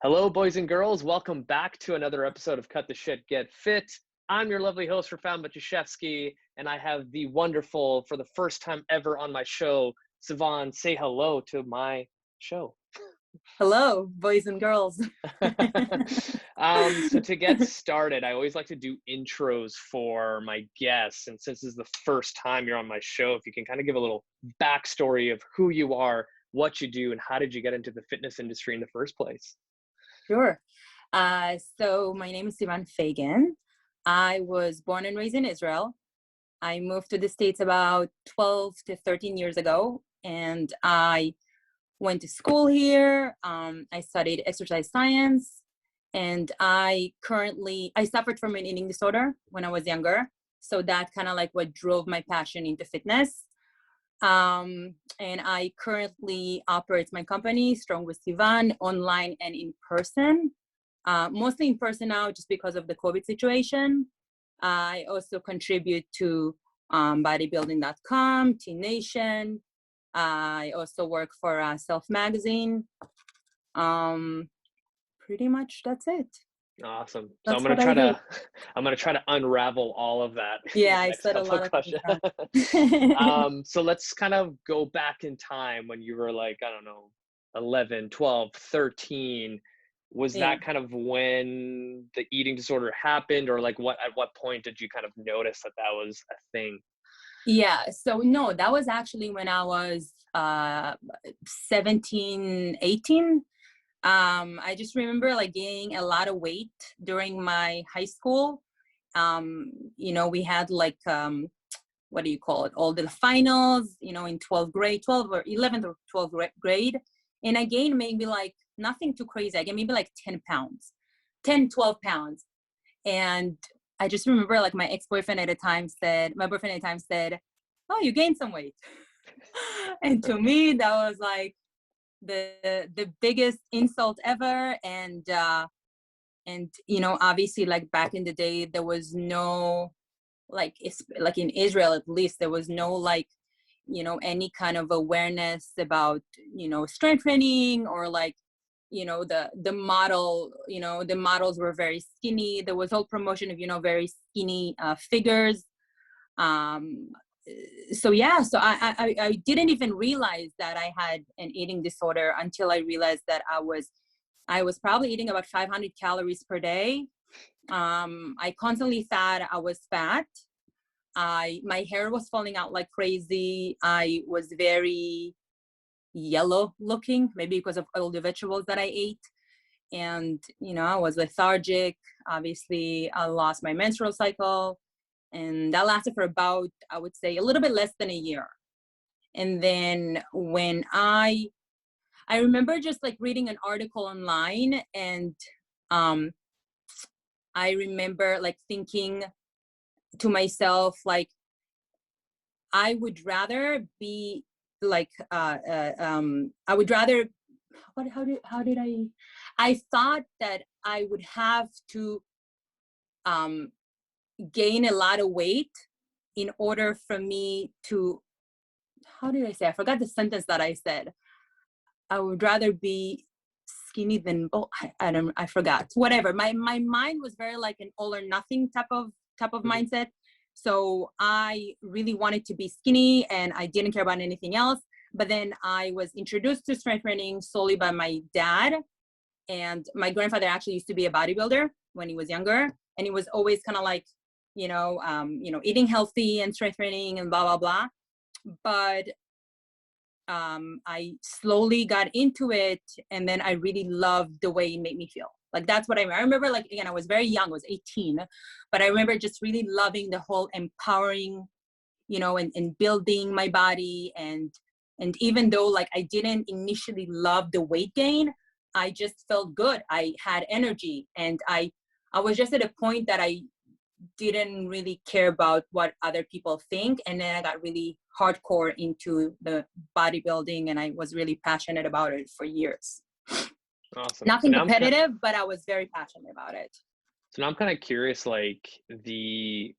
Hello, boys and girls. Welcome back to another episode of Cut the Shit, Get Fit. I'm your lovely host, Rafam Batushevsky, and I have the wonderful, for the first time ever on my show, Sivan. Say hello to my show. Hello, boys and girls. So to get started, I always like to do intros for my guests. And since this is the first time you're on my show, if you can kind of give a little backstory of who you are, what you do, and how did you get into the fitness industry in the first place? Sure. So my name is Sivan Fagan. I was born and raised in Israel. I moved to the States about 12 to 13 years ago, and I went to school here. I studied exercise science, and I suffered from an eating disorder when I was younger. So that kind of like what drove my passion into fitness. And I currently operate my company, Strong with Sivan, online and in person. Mostly in person now, just because of the COVID situation. I also contribute to bodybuilding.com, T Nation. I also work for Self Magazine. Pretty much that's it. Awesome. So That's I'm gonna try to unravel all of that. Yeah, I said a lot of questions. things. So let's kind of go back in time when you were like, I don't know, 11, 12, 13. Was Yeah. that kind of when the eating disorder happened, or like at what point did you kind of notice that was a thing? Yeah, so no, that was actually when I was 17, 18. I just remember like gaining a lot of weight during my high school. We had like what do you call it? All the finals, in 12th grade, 12 or 11th or 12th grade. And I gained maybe like nothing too crazy. I gained maybe like 10 pounds, 10, 12 pounds. And I just remember like my boyfriend at the time said, "Oh, you gained some weight." And to me, that was like the biggest insult ever. And obviously like back in the day, there was no, like it's like in Israel, at least there was no like, any kind of awareness about, strength training, or like, the models were very skinny. There was whole promotion of, very skinny figures. So I didn't even realize that I had an eating disorder until I realized that I was probably eating about 500 calories per day. I constantly thought I was fat. My hair was falling out like crazy. I was very yellow looking, maybe because of all the vegetables that I ate. And, I was lethargic. Obviously, I lost my menstrual cycle. And that lasted for about, I would say, a little bit less than a year. And then when I remember just like reading an article online, and I remember like thinking to myself, like, I would rather be like, I would rather, I thought that I would have to gain a lot of weight in order for me to, I forgot the sentence that I said. I would rather be skinny than, I forgot. Whatever. My mind was very like an all or nothing type of mindset. So I really wanted to be skinny, and I didn't care about anything else. But then I was introduced to strength training solely by my dad. And my grandfather actually used to be a bodybuilder when he was younger. And he was always kind of like, eating healthy and strength training and blah, blah, blah. But I slowly got into it, and then I really loved the way it made me feel. Like, that's what I remember. Like, again, I was very young, I was 18, but I remember just really loving the whole empowering, and building my body. And even though like I didn't initially love the weight gain, I just felt good. I had energy, and I was just at a point that I didn't really care about what other people think. And then I got really hardcore into the bodybuilding, and I was really passionate about it for years. Awesome. Nothing competitive, but I was very passionate about it. So now I'm kind of curious, like the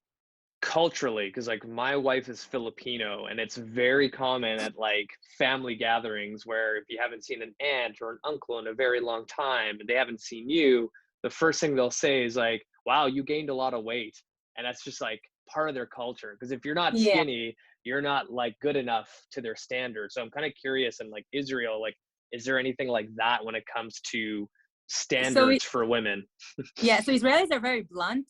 culturally, because like my wife is Filipino, and it's very common at like family gatherings where if you haven't seen an aunt or an uncle in a very long time and they haven't seen you, the first thing they'll say is like, wow, you gained a lot of weight. And that's just like part of their culture, because if you're not Yeah. skinny, you're not like good enough to their standards. So I'm kind of curious, in like Israel, like, is there anything like that when it comes to So standards for women? yeah, so Israelis are very blunt.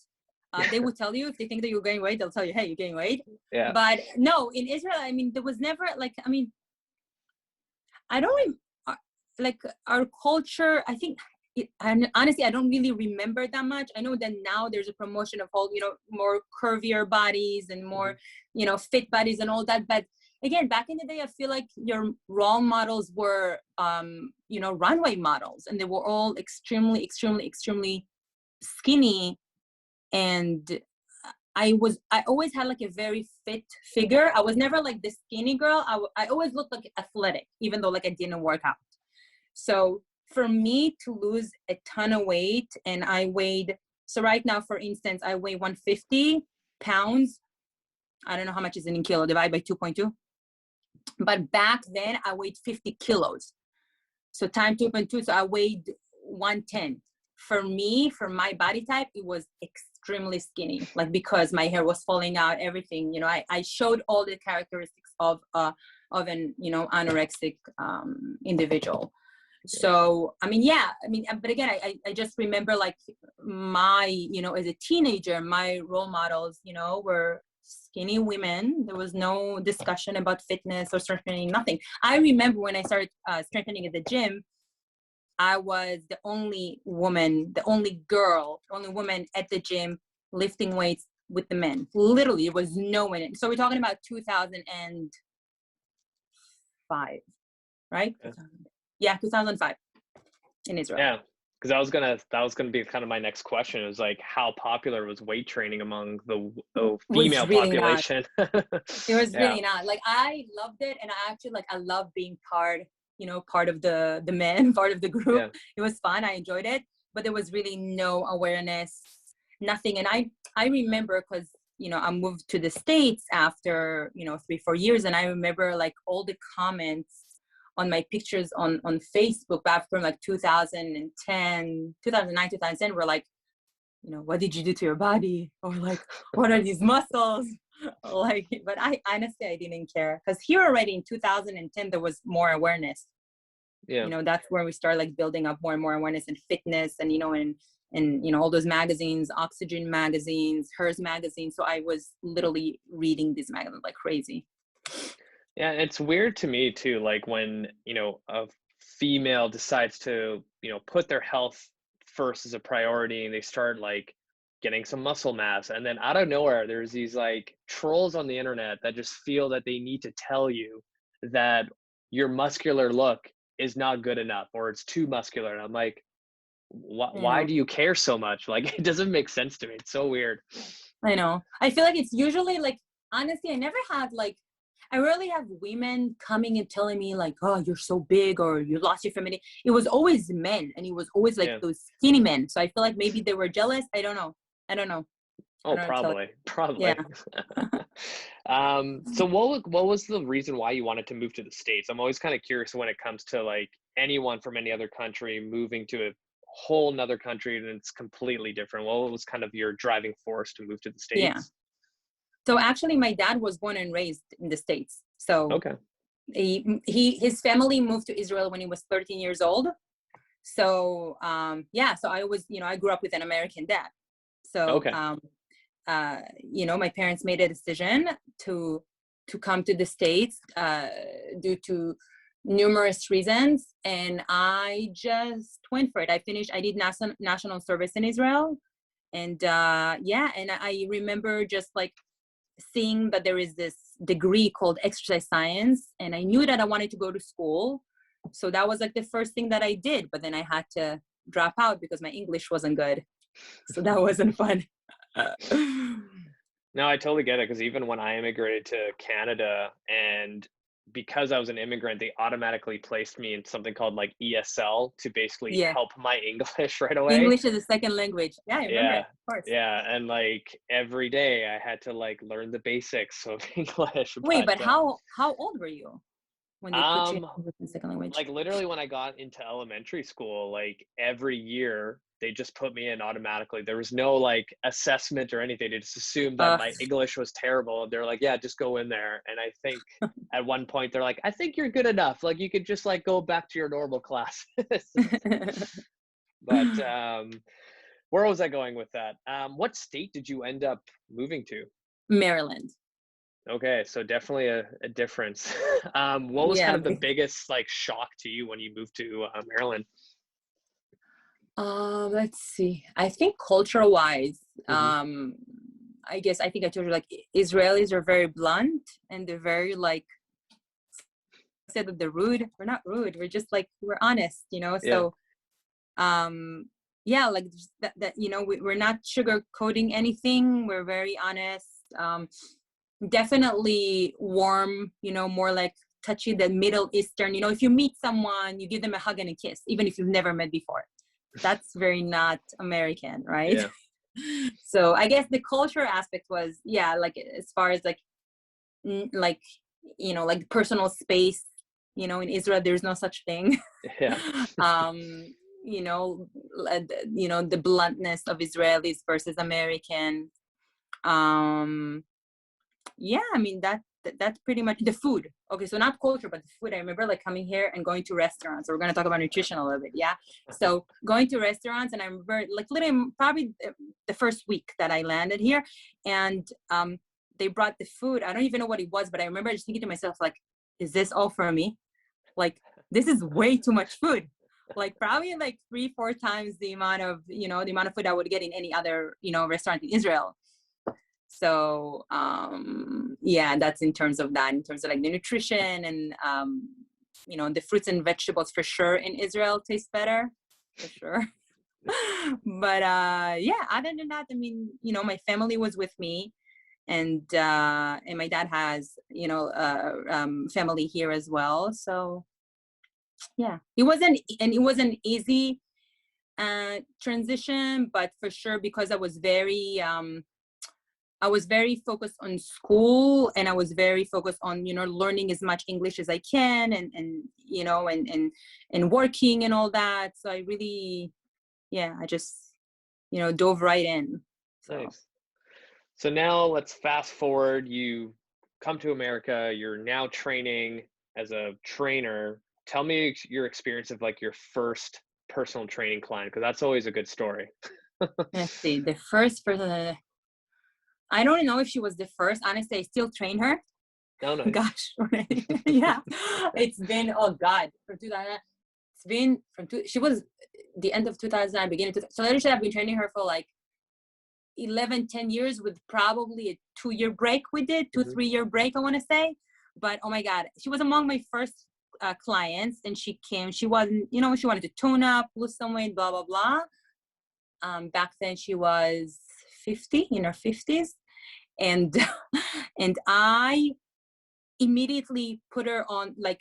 They Yeah. will tell you if they think that you're gaining weight, they'll tell you, hey, you're gaining weight. Yeah. But no, in Israel, I mean, there was never like, I mean, I don't like our culture. I think, and honestly, I don't really remember that much. I know that now there's a promotion of all, more curvier bodies and more, Mhm. fit bodies and all that. But again, back in the day, I feel like your role models were, runway models, and they were all extremely, extremely, extremely skinny. And I always had like a very fit figure. I was never like the skinny girl. I always looked like athletic, even though like I didn't work out. So for me to lose a ton of weight, and so right now, for instance, I weigh 150 pounds. I don't know how much is in kilo, divide by 2.2. But back then I weighed 50 kilos. So time 2.2, so I weighed 110. For me, for my body type, it was extremely skinny, like because my hair was falling out, everything. I showed all the characteristics of an anorexic individual. So I mean, yeah, I mean, but again, I just remember like my, as a teenager, my role models, were skinny women. There was no discussion about fitness or strengthening, nothing. I remember when I started strengthening at the gym, I was the only woman, the only girl, the only woman at the gym lifting weights with the men. Literally, there was no one. So we're talking about 2005, right? Yeah. Yeah, 2005 in Israel. Yeah, because that was gonna be kind of my next question. Is like, how popular was weight training among the Was female really not. population? It was Yeah, really not. Like I loved it, and I actually I love being part of the men, part of the group. yeah, It was fun. I enjoyed it, but there was really no awareness, nothing. And I remember because I moved to the States after 3-4 years, and I remember like all the comments on my pictures on Facebook back from like 2010, 2009, 2010 were like, what did you do to your body? Or like, what are these muscles? Like, but I honestly, I didn't care, because here already in 2010, there was more awareness. yeah. That's where we start like building up more and more awareness and fitness, and all those magazines, Oxygen magazines, Hers magazine. So I was literally reading these magazines like crazy. Yeah, it's weird to me too, like when, a female decides to, put their health first as a priority and they start like getting some muscle mass. And then out of nowhere, there's these like trolls on the internet that just feel that they need to tell you that your muscular look is not good enough or it's too muscular. And I'm like, why do you care so much? Like, it doesn't make sense to me. It's so weird. I know. I feel like it's usually like, honestly, I rarely have women coming and telling me like, oh, you're so big or you lost your femininity. It was always men, and it was always like Yeah. those skinny men. So I feel like maybe they were jealous. I don't know. I don't know. I Oh, don't know. probably, Yeah. probably. So what was the reason why you wanted to move to the States? I'm always kind of curious when it comes to like anyone from any other country moving to a whole nother country and it's completely different. What was kind of your driving force to move to the Yeah. States? So actually, my dad was born and raised in the States. So Okay. his family moved to Israel when he was 13 years old. So yeah, so I grew up with an American dad. So Okay. my parents made a decision to come to the States due to numerous reasons, and I just went for it. I did national service in Israel, and and I remember just like seeing that there is this degree called exercise science, and I knew that I wanted to go to school. So that was like the first thing that I did, but then I had to drop out because my English wasn't good. So that wasn't fun. No, I totally get it because even when I immigrated to Canada and because I was an immigrant, they automatically placed me in something called like ESL to basically Yeah. help my English right away. English is a second language. Yeah, I remember it, Yeah. of course. Yeah. And like every day I had to like learn the basics of English. Wait, But but how old were you when they put you um in English as a second language? like literally when I got into elementary school, like every year they just put me in automatically. There was no like assessment or anything. They just assumed that Uh, my English was terrible. They're like, yeah, just go in there. And I think at one point they're like, I think you're good enough. Like you could just like go back to your normal classes. But where was I going with that? What state did you end up moving to? Maryland. Okay, so definitely a difference. What was kind Yeah. of the biggest like shock to you when you moved to Maryland? Let's see. I think cultural wise, Hmm. I guess I think I told you like Israelis are very blunt and they're very like said that they're rude. We're not rude. We're just like we're honest, you know. Yeah. So yeah, like just that you know we're not sugarcoating anything. We're very honest. Definitely warm, you know, more like touchy than Middle Eastern. You know, if you meet someone, you give them a hug and a kiss, even if you've never met before. That's very not American, right? Yeah. So I guess the culture aspect was, yeah, like as far as like, like, you know, like personal space, you know, in Israel, there's no such thing. Yeah. um, you know, you know, the bluntness of Israelis versus American. Um, yeah, I mean that's pretty much the food. Okay, so not culture but the food. I remember like coming here and going to restaurants. So we're going to talk about nutrition a little bit. Yeah, so going to restaurants, and I remember like literally probably the first week that I landed here, and they brought the food. I don't even know what it was, but I remember just thinking to myself like, is this all for me? Like, this is way too much food. Like probably like 3-4 times the amount of, you know, the amount of food I would get in any other, you know, restaurant in Israel. So yeah, that's in terms of that, in terms of like the nutrition and you know, the fruits and vegetables for sure in Israel taste better, for sure. But yeah, other than that, I mean, you know, my family was with me, and my dad has, you know, family here as well. So yeah, it was an easy transition, but for sure because I was very focused on school, and I was very focused on, you know, learning as much English as I can, and you know, and working and all that. So I really, yeah, I just, you know, dove right in. So Nice. So now let's fast forward. You come to America. You're now training as a trainer. Tell me your experience of like your first personal training client, because that's always a good story. let's see, the first person I don't know if she was the first. Honestly, I still train her. Oh, nice. Gosh, yeah, it's been, oh God, from 2000. It's been she was the end of 2000, beginning to, so literally I've been training her for like 11-10 years, with probably a 2-year break we did, two Hmm. 3-year break I want to say. But oh my God, she was among my first clients, and she came, she wasn't, you know, she wanted to tone up, lose some weight, blah blah blah. Back then she was 50, in her 50s, and and I immediately put her on, like,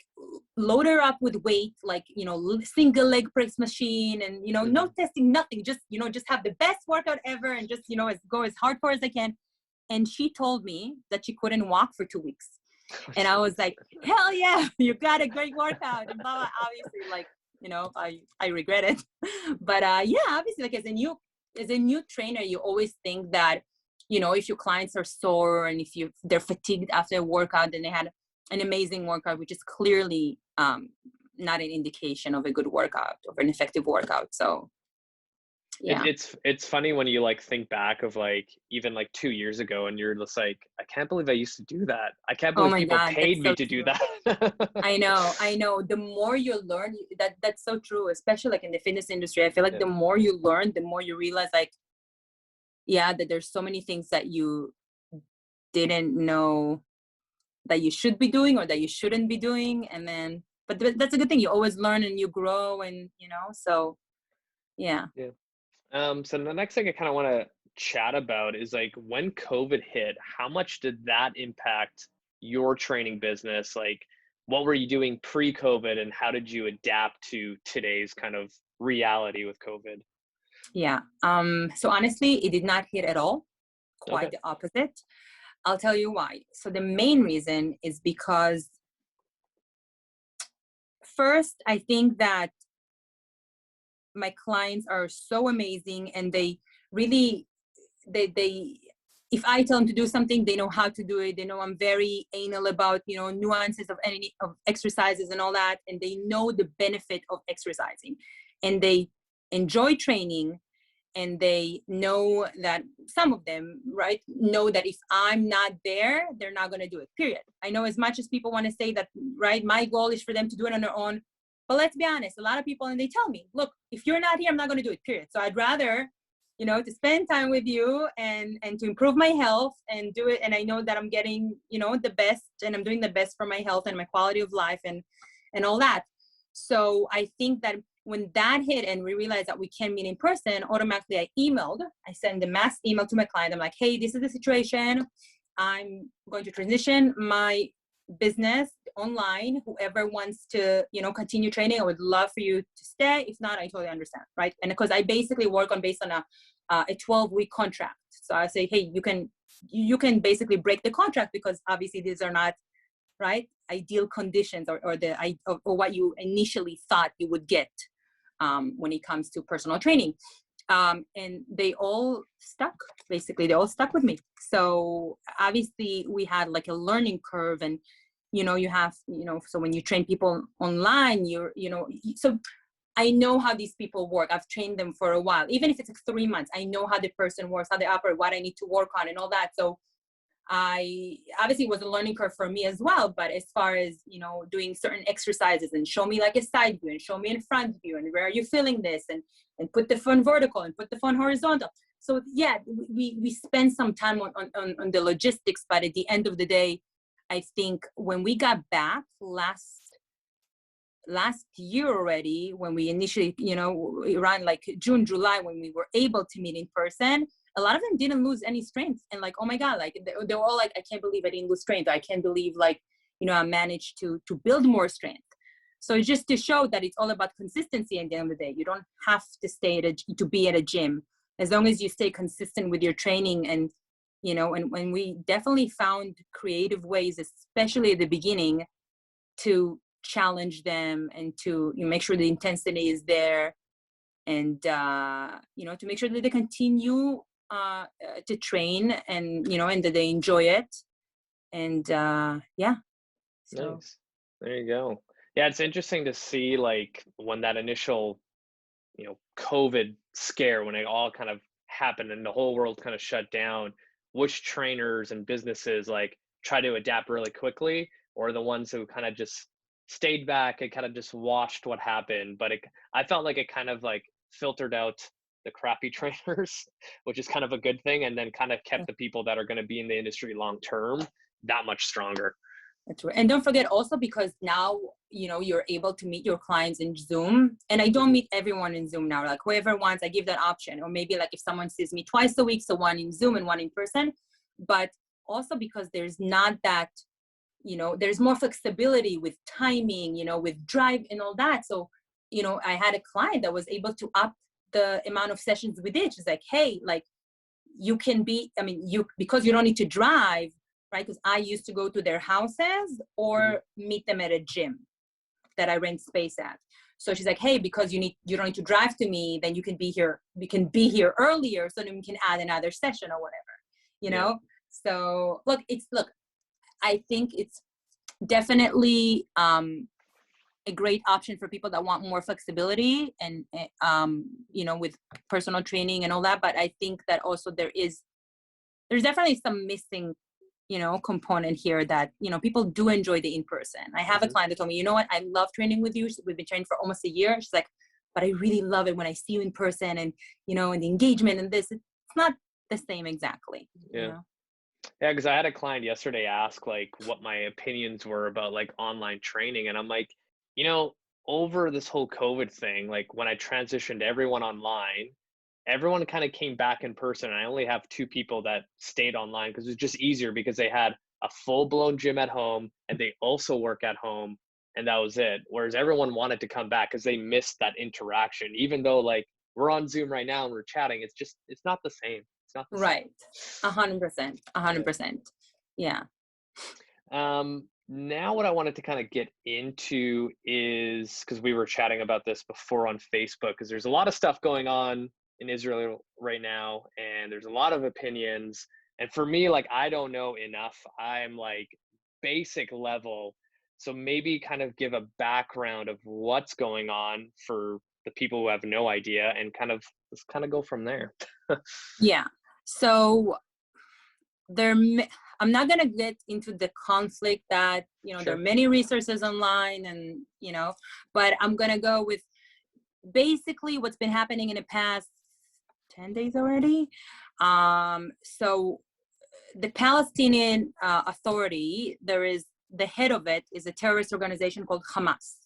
load her up with weight, like, you know, single leg press machine, and, you know, no Hmm. testing, nothing, just, you know, just have the best workout ever, and just, you know, go as hardcore as I can. And she told me that she couldn't walk for 2 weeks, Oh, and I was jeez. like, hell yeah, you got a great workout, and blah blah. Obviously, like, you know, I regret it. But yeah, obviously, like, as a new trainer, you always think that, you know, if your clients are sore, and if they're fatigued after a workout, then they had an amazing workout, which is clearly not an indication of a good workout, of an effective workout. So yeah. It's funny when you like think back of like even like 2 years ago, and you're just like, I can't believe I used to do that. I can't Oh believe my people God, that's paid me so to do true. that. I know. The more you learn, that's so true, especially like in the fitness industry. I feel like Yeah. the more you learn, the more you realize, like, yeah, that there's so many things that you didn't know that you should be doing or that you shouldn't be doing. And then, but that's a good thing. You always learn and you grow, and, you know, so yeah. Yeah. So the next thing I kind of want to chat about is like when COVID hit, how much did that impact your training business? Like, what were you doing pre-COVID and how did you adapt to today's kind of reality with COVID? Yeah. So honestly, it did not hit at all. Okay. Quite the opposite. I'll tell you why. So the main reason is because first, I think that my clients are so amazing and they really, they if I tell them to do something, they know how to do it. They know I'm very anal about, nuances of any of exercises and all that. And they know the benefit of exercising and they enjoy training. And they know that some of them, right, know that if I'm not there, they're not going to do it, period. I know as much as people want to say that, right, my goal is for them to do it on their own. But let's be honest, a lot of people, and they tell me, look, if you're not here, I'm not going to do it, period. So I'd rather, to spend time with you and to improve my health and do it. And I know that I'm getting, the best and I'm doing the best for my health and my quality of life and all that. So I think that when that hit and we realized that we can't meet in person, automatically I send a mass email to my client. I'm like, hey, this is the situation. I'm going to transition my business online. Whoever wants to, continue training, I would love for you to stay. If not, I totally understand, right? And because I basically work on based on a 12-week contract. So I say, hey, you can basically break the contract because obviously these are not, right, ideal conditions or what you initially thought you would get when it comes to personal training. And they all stuck, basically. They all stuck with me. So obviously we had like a learning curve and, you have, so when you train people online, so I know how these people work. I've trained them for a while. Even if it's like 3 months, I know how the person works, how they operate, what I need to work on and all that. So obviously it was a learning curve for me as well, but as far as, doing certain exercises and show me like a side view and show me in front view and where are you feeling this and put the phone vertical and put the phone horizontal. So yeah, we spend some time on the logistics, but at the end of the day, I think when we got back last year already, when we initially, around like June, July, when we were able to meet in person, a lot of them didn't lose any strength. And like, oh my God, like they were all like, I can't believe I didn't lose strength. I can't believe like, I managed to build more strength. So it's just to show that it's all about consistency at the end of the day. You don't have to to be at a gym. As long as you stay consistent with your training and, and when we definitely found creative ways, especially at the beginning, to challenge them and to make sure the intensity is there and, to make sure that they continue to train and, and that they enjoy it. And yeah. So. Nice. There you go. Yeah, it's interesting to see like when that initial, COVID scare, when it all kind of happened and the whole world kind of shut down, which trainers and businesses like try to adapt really quickly, or the ones who kind of just stayed back and kind of just watched what happened. But I felt like it kind of like filtered out the crappy trainers, which is kind of a good thing, and then kind of kept the people that are going to be in the industry long term that much stronger. That's right. And don't forget also, because now, you're able to meet your clients in Zoom, and I don't meet everyone in Zoom now. Like whoever wants, I give that option. Or maybe like if someone sees me twice a week, so one in Zoom and one in person. But also because there's not that, there's more flexibility with timing, with drive and all that. So, I had a client that was able to up the amount of sessions we did. She's like, hey, like you can because you don't need to drive, right? Because I used to go to their houses or meet them at a gym that I rent space at. So she's like, hey, because you don't need to drive to me, then you can be here. We can be here earlier, so then we can add another session or whatever, So look, I think it's definitely a great option for people that want more flexibility and with personal training and all that. But I think that also there's definitely some missing component here that, people do enjoy the in-person. I have a client that told me, you know what, I love training with you. We've been training for almost a year. She's like, but I really love it when I see you in person and, and the engagement and this, it's not the same exactly. Yeah. Yeah. Cause I had a client yesterday ask like what my opinions were about like online training. And I'm like, over this whole COVID thing, like when I transitioned everyone online, everyone kind of came back in person. And I only have 2 people that stayed online because it was just easier because they had a full-blown gym at home, and they also work at home, and that was it. Whereas everyone wanted to come back because they missed that interaction. Even though like we're on Zoom right now and we're chatting, it's not the same. It's not the same. Right. 100%. 100%. Yeah. Now what I wanted to kind of get into is, because we were chatting about this before on Facebook, because there's a lot of stuff going on in Israel right now, and there's a lot of opinions. And for me, like, I don't know enough. I'm like basic level. So maybe kind of give a background of what's going on for the people who have no idea, and kind of let's kind of go from there. Yeah. So I'm not going to get into the conflict that, Sure. there are many resources online and, but I'm going to go with basically what's been happening in the past 10 days already. So the Palestinian Authority, the head of it is a terrorist organization called Hamas.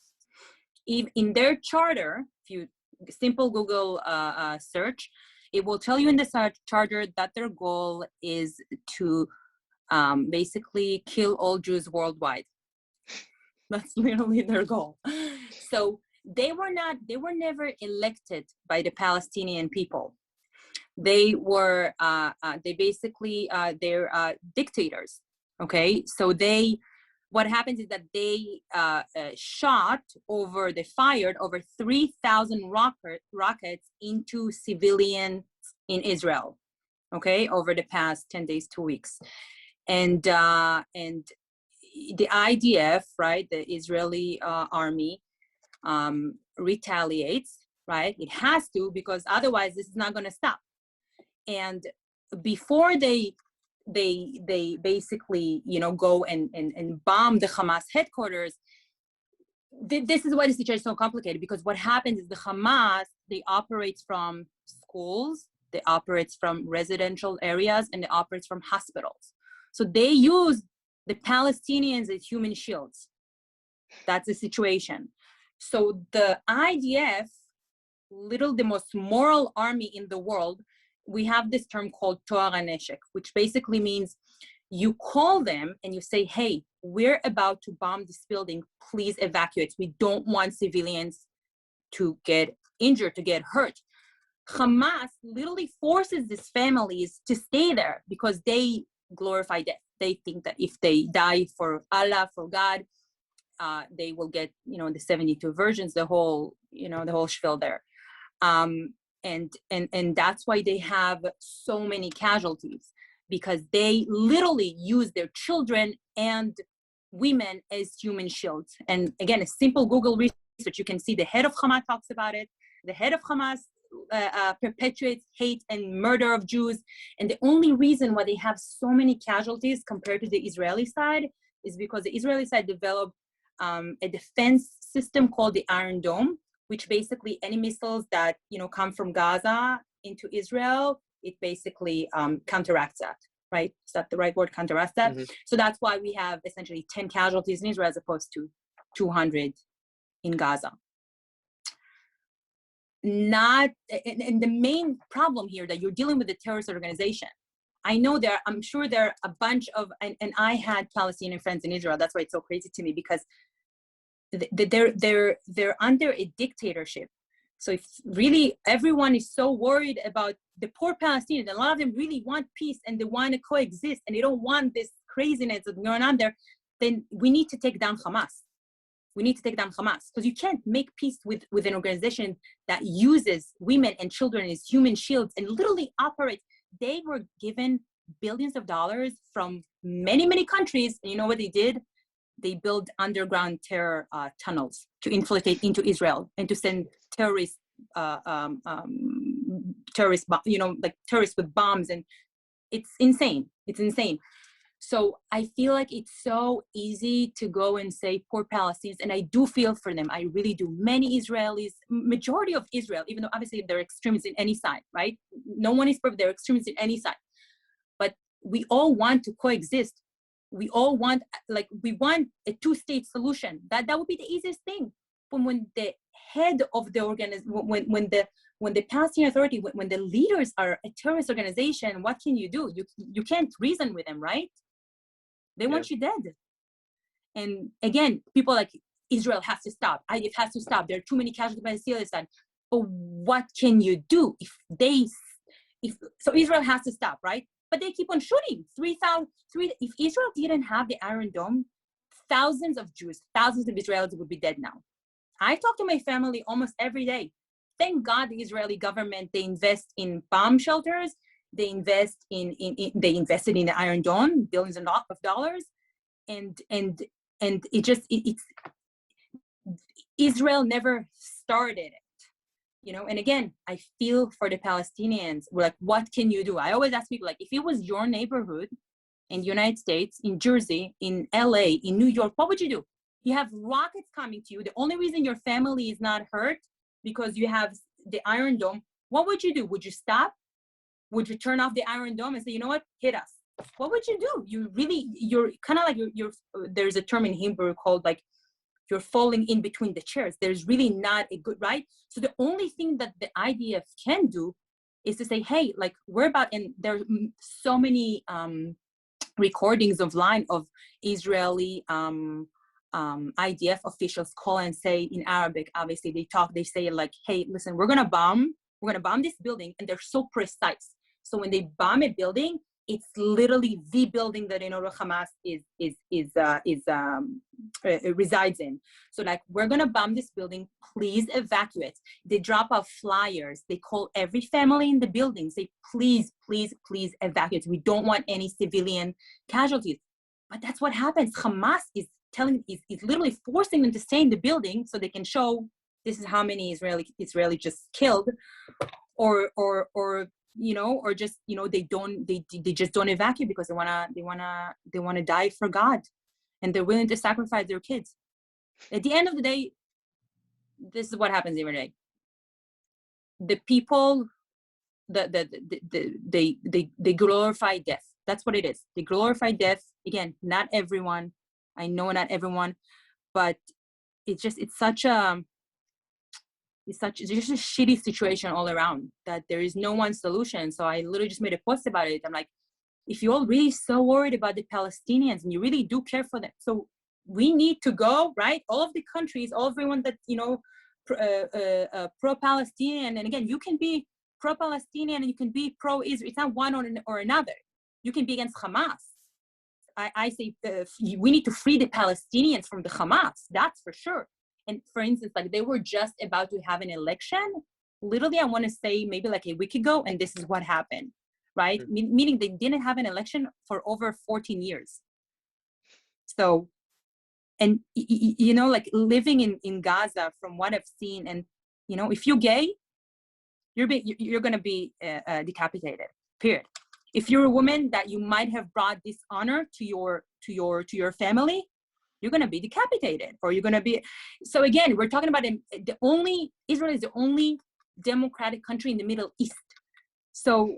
In their charter, if you simple Google search, it will tell you in the charter that their goal is to basically kill all Jews worldwide. That's literally their goal. So they were never elected by the Palestinian people. They're dictators. Okay, so what happens is that they fired over 3,000 rockets into civilians in Israel, okay, over the past 10 days, 2 weeks. And the IDF, right, the Israeli army, retaliates, right? It has to, because otherwise this is not going to stop. And before they basically, go and bomb the Hamas headquarters, this is why the situation is so complicated, because what happens is the Hamas, they operate from schools, they operate from residential areas, and they operate from hospitals. So they use the Palestinians as human shields. That's the situation. So the IDF, the most moral army in the world, we have this term called Toar HaNeshek, which basically means you call them and you say, hey, we're about to bomb this building, please evacuate. We don't want civilians to get injured, to get hurt. Hamas literally forces these families to stay there because they glorify death. They think that if they die for Allah, for God, they will get, the 72 virgins, the whole spiel there. And that's why they have so many casualties, because they literally use their children and women as human shields. And again, a simple Google research, you can see the head of Hamas talks about it. The head of Hamas perpetuates hate and murder of Jews. And the only reason why they have so many casualties compared to the Israeli side is because the Israeli side developed a defense system called the Iron Dome, which basically any missiles that come from Gaza into Israel, it basically counteracts that, right? Is that the right word? Counteracts that. Mm-hmm. So that's why we have essentially 10 casualties in Israel as opposed to 200 in Gaza. And the main problem here that you're dealing with a terrorist organization. I know I'm sure there are a bunch of, and I had Palestinian friends in Israel. That's why it's so crazy to me, because they're under a dictatorship. So if really everyone is so worried about the poor Palestinians, a lot of them really want peace and they want to coexist and they don't want this craziness that's going on there, then we need to take down Hamas. We need to take down Hamas, because you can't make peace with an organization that uses women and children as human shields and literally operates. They were given billions of dollars from many, many countries. And you know what they did? They built underground terror tunnels to infiltrate into Israel and to send terrorists, terrorists with bombs. And it's insane. It's insane. So I feel like it's so easy to go and say poor Palestinians, and I do feel for them. I really do. Many Israelis, majority of Israel, even though obviously they're extremists in any side, right? No one is perfect. They're extremists in any side. But we all want to coexist. We all want, we want a two-state solution. That would be the easiest thing. But when the head of the organization, when the Palestinian Authority, when the leaders are a terrorist organization, what can you do? You can't reason with them, right? They want you dead. And again, people like, Israel has to stop. It has to stop. There are too many casualties by Palestine. But what can you do so Israel has to stop, right? But they keep on shooting. If Israel didn't have the Iron Dome, thousands of Jews, thousands of Israelis would be dead now. I talk to my family almost every day. Thank God the Israeli government, they invest in bomb shelters. They invested in the Iron Dome, billions of dollars. And it's Israel never started it, and again, I feel for the Palestinians. We're like, what can you do? I always ask people, like, if it was your neighborhood in the United States, in Jersey, in LA, in New York, what would you do? You have rockets coming to you. The only reason your family is not hurt because you have the Iron Dome. What would you do? Would you stop? Would you turn off the Iron Dome and say, you know what, hit us? What would you do? You're kind of like you're there's a term in Hebrew called like you're falling in between the chairs. There's really not a good, right? So the only thing that the IDF can do is to say, hey, like we're about, and there's so many recordings of Israeli IDF officials call and say in Arabic, obviously they say like, hey, listen, we're gonna bomb this building, and they're so precise. So when they bomb a building, it's literally the building that Hamas resides in. So like, we're gonna bomb this building, please evacuate. They drop off flyers. They call every family in the building, say, please, please, please evacuate. We don't want any civilian casualties. But that's what happens. Hamas is literally forcing them to stay in the building so they can show this is how many Israeli just killed, or just they just don't evacuate because they wanna die for God, and they're willing to sacrifice their kids. At the end of the day, this is what happens every day. The people they glorify death. That's what it is. They glorify death. Again, not everyone. I know not everyone, but it's just just a shitty situation all around that there is no one solution. So I literally just made a post about it. I'm like, if you're all really so worried about the Palestinians and you really do care for them, so we need to go, right? All of the countries, everyone that, pro-Palestinian. And again, you can be pro-Palestinian and you can be pro-Israel. It's not one or another. You can be against Hamas. I say we need to free the Palestinians from the Hamas. That's for sure. And for instance, like they were just about to have an election. Literally, I want to say maybe like a week ago, and this is what happened, right? Mm-hmm. Meaning they didn't have an election for over 14 years. So, and like living in Gaza, from what I've seen, and if you're gay, you're gonna be decapitated. Period. If you're a woman that you might have brought dishonor to your family, you're going to be decapitated, or you're going to be. So again, we're talking about Israel is the only democratic country in the Middle East. So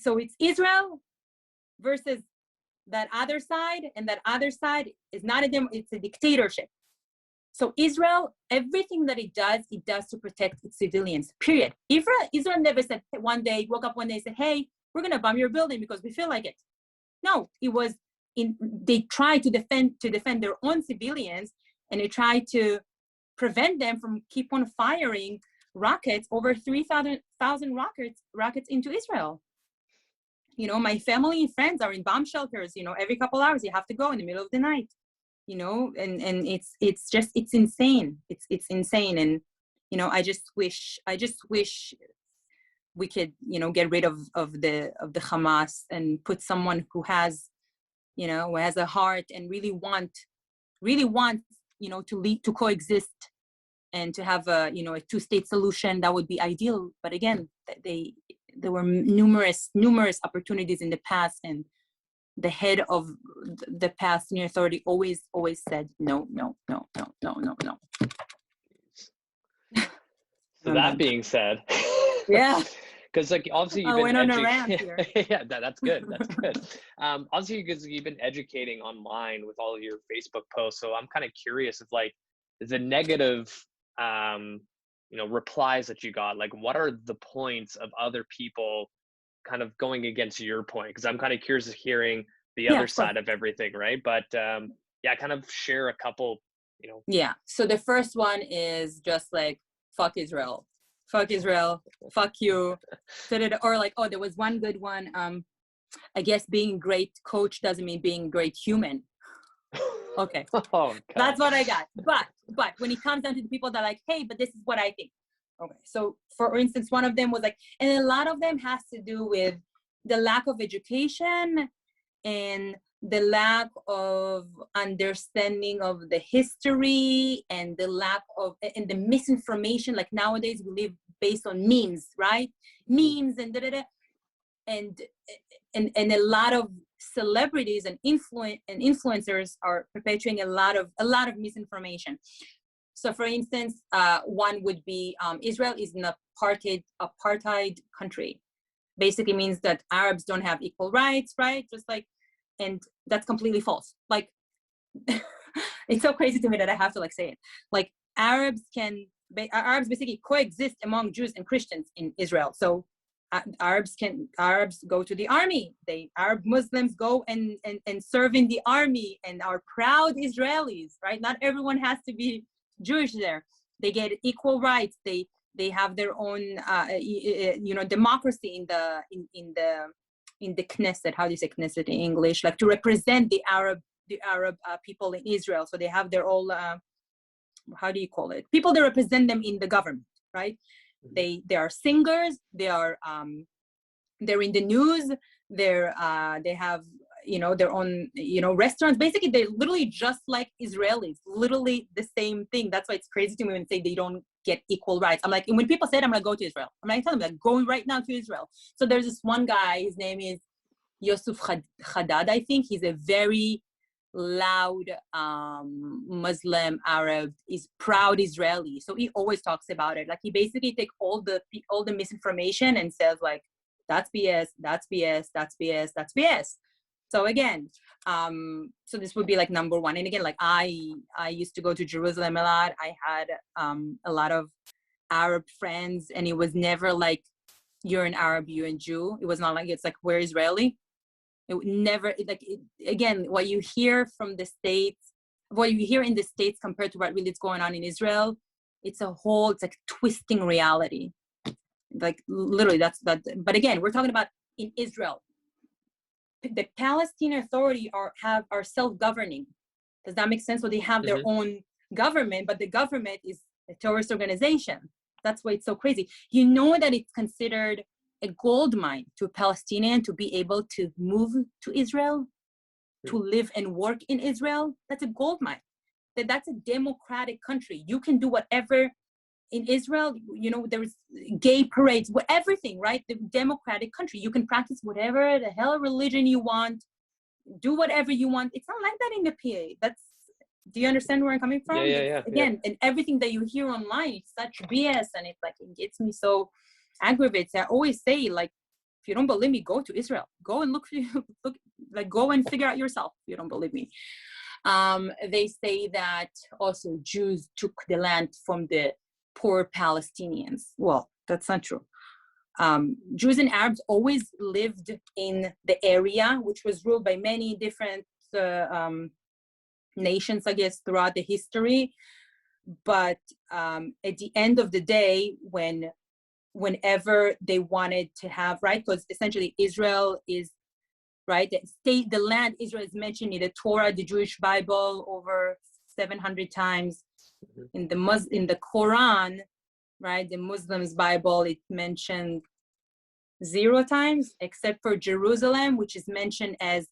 it's Israel versus that other side, and that other side is not it's a dictatorship. So Israel, everything that it does to protect its civilians, period. Israel never said woke up one day and said, hey, we're going to bomb your building because we feel like it. No, it was they tried to defend their own civilians, and they tried to prevent them from keep on firing rockets, over 3,000 rockets into Israel. My family and friends are in bomb shelters. Every couple hours you have to go in the middle of the night. And it's insane. It's insane. And I just wish we could get rid of the Hamas and put someone who has a heart and really want to coexist and to have a two-state solution. That would be ideal. But again, there were numerous opportunities in the past, and the head of the Palestinian Authority always said no. So that being said, yeah, because like obviously you've been yeah, that's good. Obviously, because you've been educating online with all of your Facebook posts, so I'm kind of curious of like the negative replies that you got. Like, what are the points of other people kind of going against your point? Because I'm kind of curious of hearing the Yeah, other of course. side of everything, right? But yeah, kind of share a couple, you know. Yeah. So the first one is just like, fuck Israel. Fuck Israel. Fuck you. Or like, oh, there was one good one. I guess being a great coach doesn't mean being a great human. Okay. Oh, God. That's what I got. But when it comes down to the people that are like, hey, but this is what I think. Okay. So for instance, one of them was like, and a lot of them has to do with the lack of education and the lack of understanding of the history and the lack of, and the misinformation. Like nowadays we live based on memes, right? Memes and da-da-da. And a lot of celebrities and influencers are perpetuating a lot of misinformation. So for instance, one would be Israel is an apartheid country. Basically means that Arabs don't have equal rights, right? Just like, and that's completely false. Like it's so crazy to me that I have to like say it. Like Arabs basically coexist among Jews and Christians in Israel. So Arabs go to the army. Arab Muslims go and serve in the army and are proud Israelis, right? Not everyone has to be Jewish there. They get equal rights. They have their own democracy in the Knesset. How do you say Knesset in English? Like to represent the Arab people in Israel. So they have their own how do you call it? People that represent them in the government, right? They are singers. They're in the news. They have their own restaurants. Basically, they're literally just like Israelis. Literally the same thing. That's why it's crazy to me when they say they don't get equal rights. I'm like, and when people say it, I'm gonna go to Israel. I'm like, tell them like going right now to Israel. So there's this one guy. His name is Yosef Haddad. I think he's a very loud Muslim Arab, is proud Israeli, so he always talks about it. Like he basically take all the misinformation and says like that's BS, that's BS, that's BS, that's BS. So again, so this would be like number one. And again, like I used to go to Jerusalem a lot. I had a lot of Arab friends, and it was never like you're an Arab, you're a Jew. It was not like it's like we're Israeli. It would never again, what you hear from the States, what you hear in the States compared to what really is going on in Israel, it's like twisting reality. Like literally that's that. But again, we're talking about in Israel. The Palestinian Authority are self-governing. Does that make sense? So they have their own government, but the government is a terrorist organization. That's why it's so crazy. You know that it's considered a gold mine to a Palestinian to be able to move to Israel, to live and work in Israel. That's a gold mine. That's a democratic country. You can do whatever in Israel. There's gay parades, everything, right? The democratic country. You can practice whatever the hell religion you want, do whatever you want. It's not like that in the PA. Do you understand where I'm coming from? Yeah. Again, and everything that you hear online, it's such BS, and it gets me so aggravated. I always say, like, if you don't believe me, go to Israel. Go and look, go and figure out yourself if you don't believe me. They say that also Jews took the land from the poor Palestinians. Well, that's not true. Jews and Arabs always lived in the area, which was ruled by many different nations, I guess, throughout the history. But at the end of the day, whenever they wanted to have, right, because essentially Israel is, right, the land Israel is mentioned in the Torah, the Jewish Bible, over 700 times. In the Quran, right, the Muslims Bible, it's mentioned 0 times, except for Jerusalem, which is mentioned as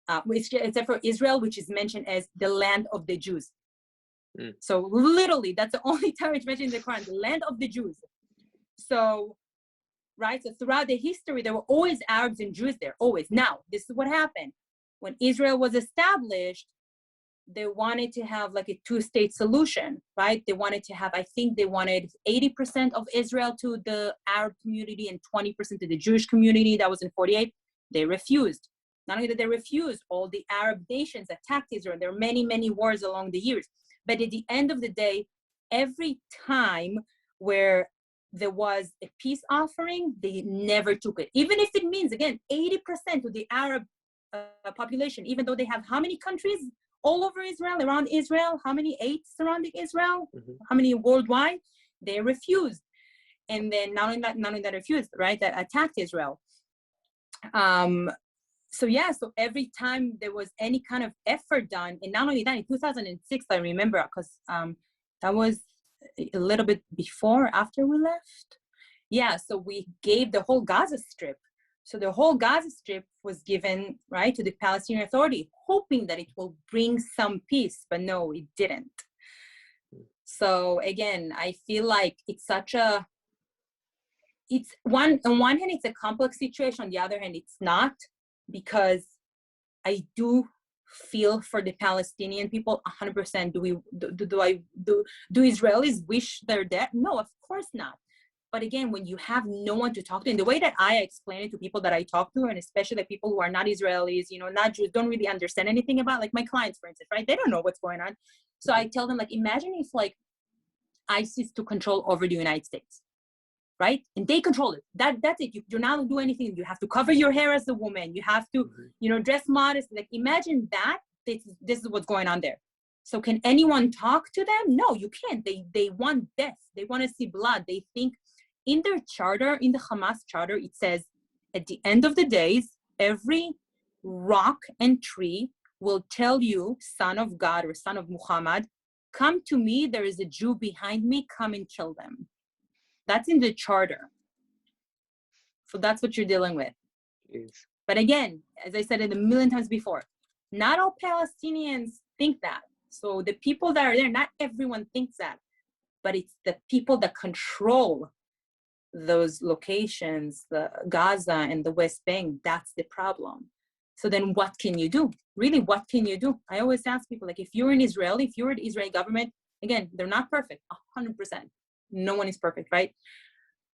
except for Israel, which is mentioned as the land of the Jews. So literally, that's the only time it's mentioned in the Quran, the land of the Jews. So, right, so throughout the history, there were always Arabs and Jews there, always. Now, this is what happened. When Israel was established, they wanted to have like a 2-state solution, right? They wanted 80% of Israel to the Arab community and 20% to the Jewish community. That was in 48. They refused. Not only did they refuse, all the Arab nations attacked Israel. There were many, many wars along the years. But at the end of the day, every time where there was a peace offering, they never took it. Even if it means, again, 80% of the Arab population, even though they have how many countries all over Israel, around Israel, how many, 8 surrounding Israel, how many worldwide? They refused. And then not only that refused, right, that attacked Israel. So every time there was any kind of effort done, and not only that, in 2006, I remember, because that was a little bit before, after we left. Yeah, so we gave the whole Gaza Strip. So the whole Gaza Strip was given, right, to the Palestinian Authority, hoping that it will bring some peace, but no, it didn't. So again, I feel like it's on one hand, it's a complex situation. On the other hand, it's not, because I do feel for the Palestinian people 100%. Do Israelis wish they're dead? No, of course not. But again, when you have no one to talk to, and the way that I explain it to people that I talk to, and especially the people who are not Israelis, not Jews, don't really understand anything about, like my clients, for instance, right? They don't know what's going on. So I tell them, like, imagine if like ISIS took control over the United States, right? And they control it. That's it. You're not going to do anything. You have to cover your hair as a woman. You have to, dress modest. Like, imagine that. This is what's going on there. So can anyone talk to them? No, you can't. They want death. They want to see blood. They think in their charter, in the Hamas charter, it says, at the end of the days, every rock and tree will tell you, son of God or son of Muhammad, come to me. There is a Jew behind me. Come and kill them. That's in the charter. So that's what you're dealing with. Jeez. But again, as I said it a million times before, not all Palestinians think that. So the people that are there, not everyone thinks that, but it's the people that control those locations, the Gaza and the West Bank, that's the problem. So then what can you do? Really, what can you do? I always ask people, like, if you're in Israel, if you're the Israeli government, again, they're not perfect, 100%. No one is perfect, right?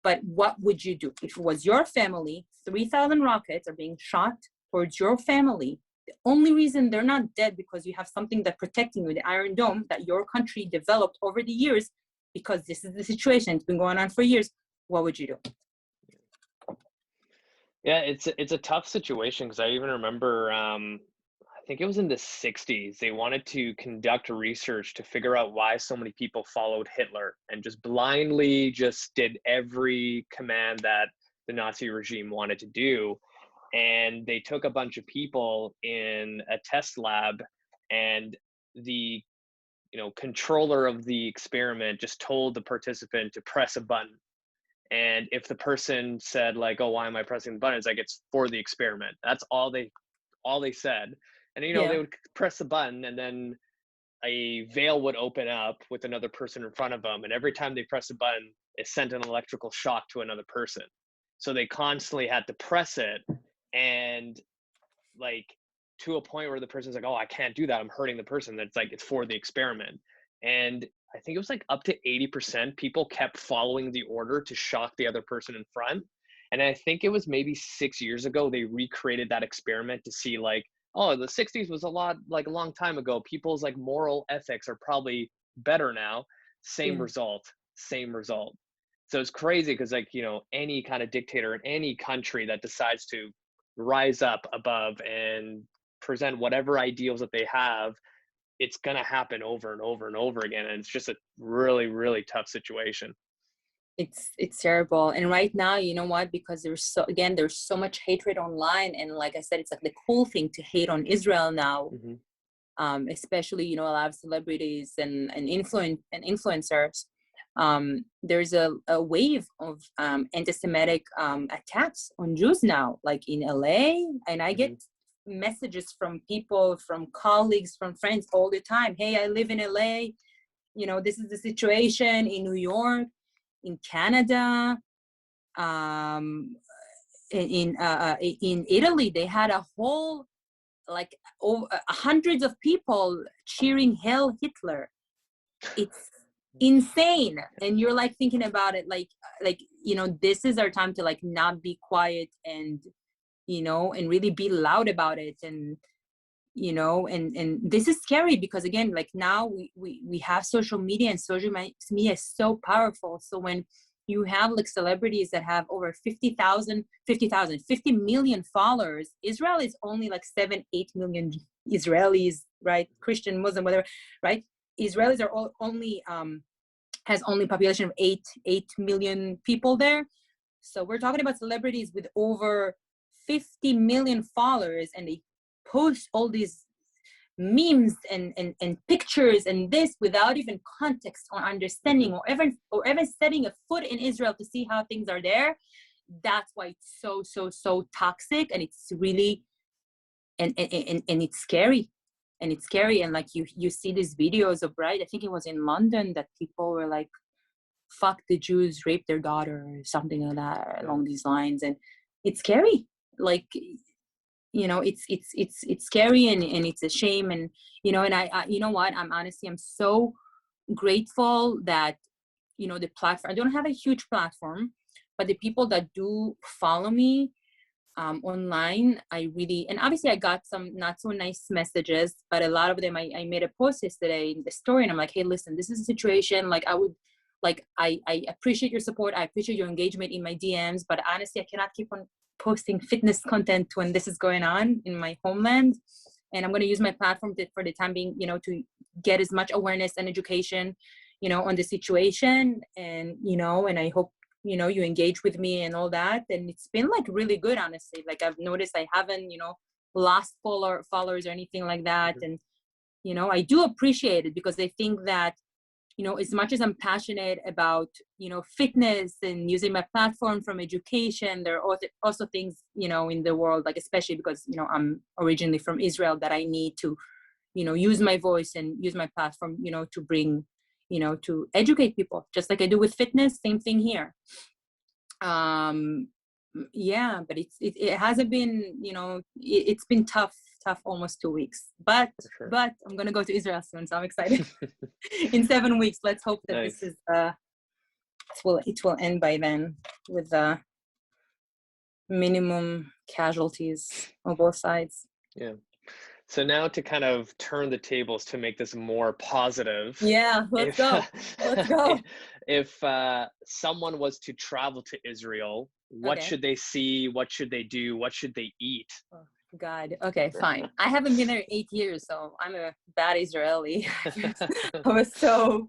But what would you do? If it was your family, 3,000 rockets are being shot towards your family. The only reason they're not dead because you have something that's protecting you, the Iron Dome that your country developed over the years, because this is the situation. It's been going on for years. What would you do? Yeah, it's a tough situation, because I even remember, I think it was in the 60s, they wanted to conduct research to figure out why so many people followed Hitler and just blindly just did every command that the Nazi regime wanted to do. And they took a bunch of people in a test lab, and the controller of the experiment just told the participant to press a button. And if the person said, like, oh, why am I pressing the button? It's like, it's for the experiment. That's all they said. And, they would press the button, and then a veil would open up with another person in front of them. And every time they press a button, it sent an electrical shock to another person. So they constantly had to press it. And like, to a point where the person's like, oh, I can't do that. I'm hurting the person. That's like, it's for the experiment. And I think it was like up to 80% people kept following the order to shock the other person in front. And I think it was maybe 6 years ago, they recreated that experiment to see, like, oh, the 60s was a long time ago. People's like moral ethics are probably better now. Same result. So it's crazy, because like, any kind of dictator in any country that decides to rise up above and present whatever ideals that they have, it's going to happen over and over and over again. And it's just a really, really tough situation. It's terrible. And right now, you know what, because there's so much hatred online, and like I said, it's like the cool thing to hate on Israel now. Especially, a lot of celebrities and influencers. There's a wave of anti-Semitic attacks on Jews now, like in LA, and I get messages from people, from colleagues, from friends all the time. Hey, I live in LA. This is the situation in New York, in Canada, in Italy. They had a whole, like, hundreds of people cheering "Hail Hitler." It's insane. And you're like thinking about it, like this is our time to like not be quiet, and and really be loud about it. And and this is scary, because again, like now we have social media, and social media is so powerful. So when you have like celebrities that have over 50 million followers. Israel is only like 7-8 million Israelis, right? Christian, Muslim, whatever, right? Israelis are only has only population of 8 million people there. So we're talking about celebrities with over 50 million followers, and they post all these memes and pictures and this without even context or understanding, or even setting a foot in Israel to see how things are there. That's why it's so toxic, and it's really and it's scary. And it's scary. And like you see these videos of, right, I think it was in London, that people were like, fuck the Jews, rape their daughter, or something like that, along these lines. And it's scary. Like, you know, it's scary, and it's a shame. And, you know, and I you know what, I'm so grateful that, you know, the platform, I don't have a huge platform, but the people that do follow me online, I really, and obviously I got some not so nice messages, but a lot of them, I made a post yesterday in the story, and I'm like, hey, listen, this is a situation, like I appreciate your support, I appreciate your engagement in my DMs, but honestly, I cannot keep on posting fitness content when this is going on in my homeland. And I'm going to use my platform for the time being, you know, to get as much awareness and education, you know, on the situation. And, you know, and I hope, you know, you engage with me and all that. And it's been like really good, honestly. Like I've noticed I haven't, you know, lost followers or anything like that. And, you know, I do appreciate it, because I think that, you know, as much as I'm passionate about, you know, fitness and using my platform from education, there are also things, you know, in the world, like, especially because, you know, I'm originally from Israel, that I need to, you know, use my voice and use my platform, you know, to bring, you know, to educate people, just like I do with fitness. Same thing here. Yeah, but it hasn't been, you know, it's been tough almost 2 weeks, but I'm gonna go to Israel soon, so I'm excited. In 7 weeks, let's hope that Nice. this is it will end by then with minimum casualties on both sides. Yeah. So now to kind of turn the tables to make this more positive. Yeah, let's go. Let's go. If someone was to travel to Israel, what should they see? What should they do? What should they eat? Oh, God. Okay, fine. I haven't been there in 8 years, so I'm a bad Israeli. So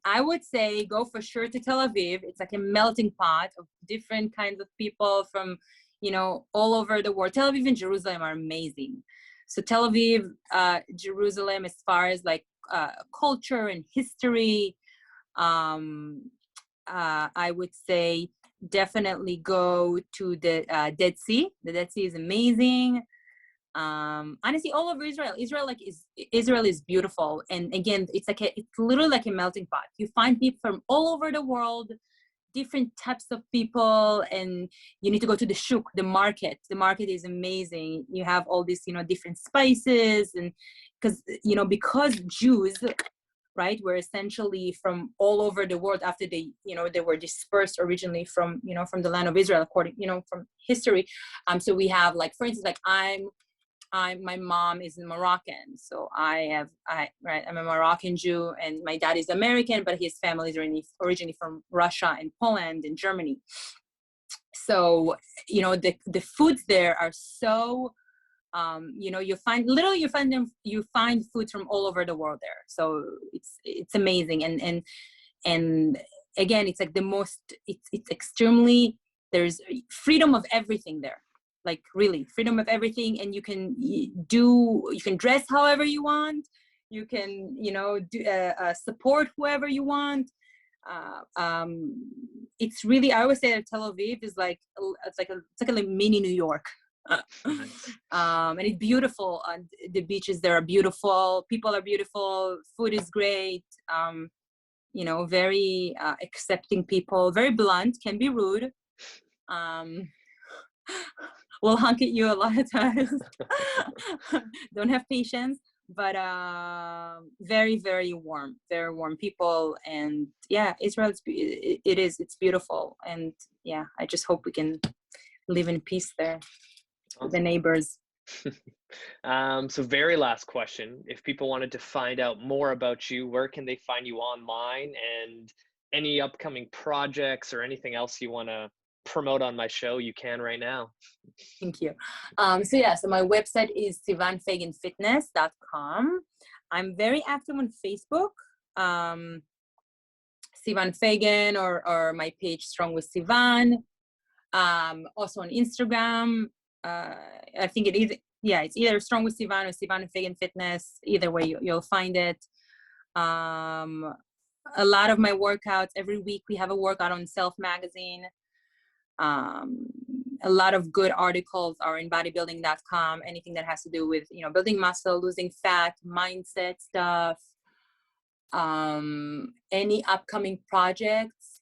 I would say go for sure to Tel Aviv. It's like a melting pot of different kinds of people from, you know, all over the world. Tel Aviv and Jerusalem are amazing. So Tel Aviv, Jerusalem, as far as like culture and history, I would say definitely go to the Dead Sea. The Dead Sea is amazing. Honestly, all over Israel is beautiful. And again, it's literally like a melting pot. You find people from all over the world, different types of people, and you need to go to the shuk, the market. The market is amazing. You have all these, you know, different spices, and because Jews, right, were essentially from all over the world after they were dispersed originally from the land of Israel, according, from history. So we have, like, for instance, like my mom is Moroccan, so I'm a Moroccan Jew, and my dad is American, but his family is originally from Russia and Poland and Germany. So, the foods there are so, you find foods from all over the world there. So it's amazing. And again, it's like it's extremely, there's freedom of everything there. Like, really, freedom of everything. And you can dress however you want. You can, support whoever you want. It's really, I always say that Tel Aviv is like a mini New York. And it's beautiful. The beaches there are beautiful. People are beautiful. Food is great. Very accepting people. Very blunt. Can be rude. Will honk at you a lot of times. Don't have patience, but very, very warm people. And yeah, Israel, it's beautiful. And yeah, I just hope we can live in peace there. Awesome. With the neighbors. So very last question, if people wanted to find out more about you, where can they find you online? And any upcoming projects or anything else you want to promote on my show, you can right now. Thank you. So my website is sivanfaganfitness.com. I'm very active on Facebook, Sivan Fagan, or my page Strong with Sivan. Also on Instagram. I think it's either Strong with Sivan or Sivan Fagan Fitness. Either way, you'll find it. A lot of my workouts, every week we have a workout on Self Magazine. A lot of good articles are in bodybuilding.com, anything that has to do with, building muscle, losing fat, mindset stuff, any upcoming projects.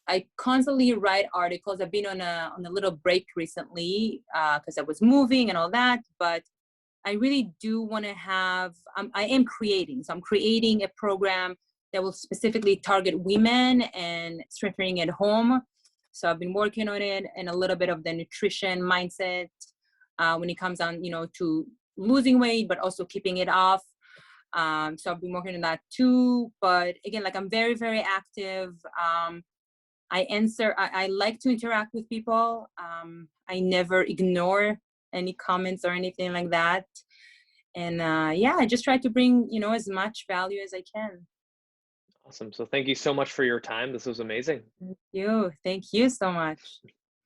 I constantly write articles. I've been on a little break recently because I was moving and all that, but I really do want to I am creating. So I'm creating a program that will specifically target women and strengthening at home. So I've been working on it, and a little bit of the nutrition mindset when it comes down, to losing weight, but also keeping it off. So I've been working on that too. But again, like, I'm very, very active. I like to interact with people. I never ignore any comments or anything like that. And I just try to bring, as much value as I can. Awesome. So thank you so much for your time. This was amazing. Thank you. Thank you so much.